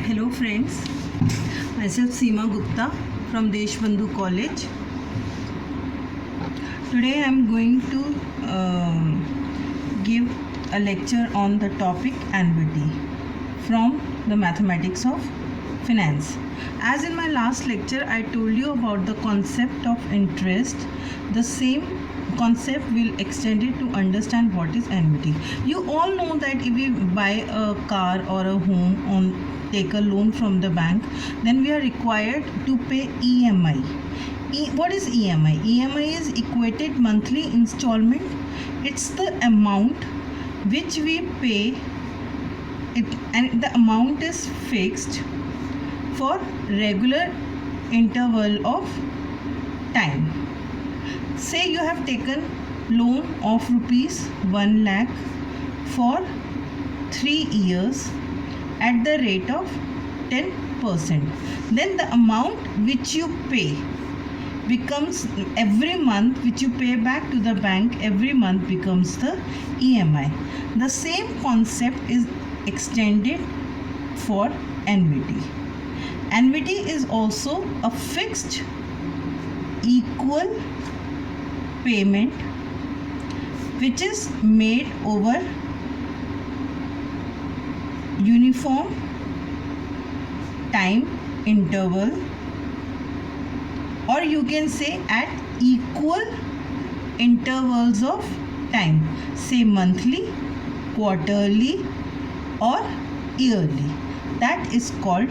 Hello friends, myself Seema Gupta from Deshbandhu College. Today I am going to give a lecture on the topic annuity from the mathematics of finance. As in my last lecture I told you about the concept of interest, the same concept will extend it to understand what is annuity. You all know that if we buy a car or a home take a loan from the bank, then we are required to pay EMI. What is EMI? EMI is equated monthly installment. It's the amount which we pay and the amount is fixed for regular interval of time. Say you have taken loan of rupees 1 lakh for 3 years at the rate of 10%. Then the amount which you pay becomes every month, which you pay back to the bank every month, becomes the EMI. The same concept is extended for annuity. Annuity is also a fixed equal payment which is made over uniform time interval, or you can say at equal intervals of time, say monthly, quarterly or yearly. That is called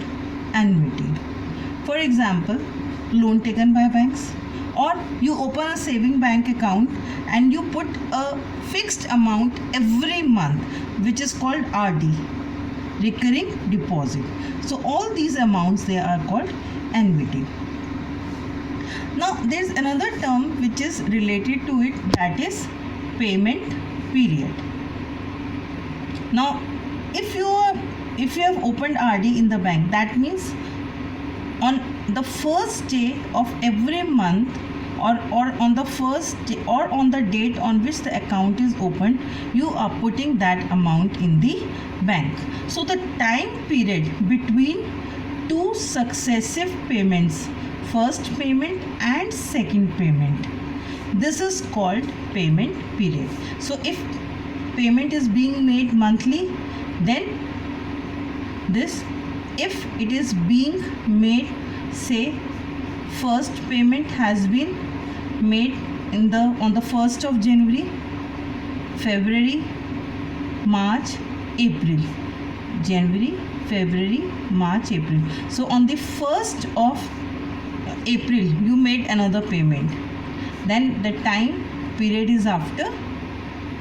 annuity. For example, loan taken by banks, or you open a saving bank account and you put a fixed amount every month, which is called RD, recurring deposit. So all these amounts, they are called annuity. Now there is another term which is related to it, that is payment period. Now if you have opened RD in the bank, that means on the first day of every month, or on the first day, or on the date on which the account is opened, you are putting that amount in the bank. So the time period between two successive payments, first payment and second payment, this is called payment period. So if payment is being made monthly, then this, if it is being made, say first payment has been made on the 1st of January, February, March, April. January, February, March, April. So on the 1st of April you made another payment. Then the time period is after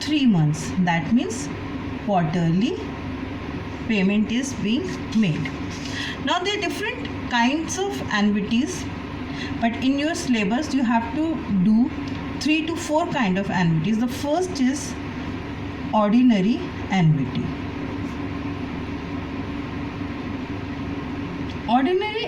3 months. That means quarterly payment is being made. Now there are different kinds of annuities, but in your syllabus you have to do 3 to 4 kind of annuities. The first is ordinary annuity. Ordinary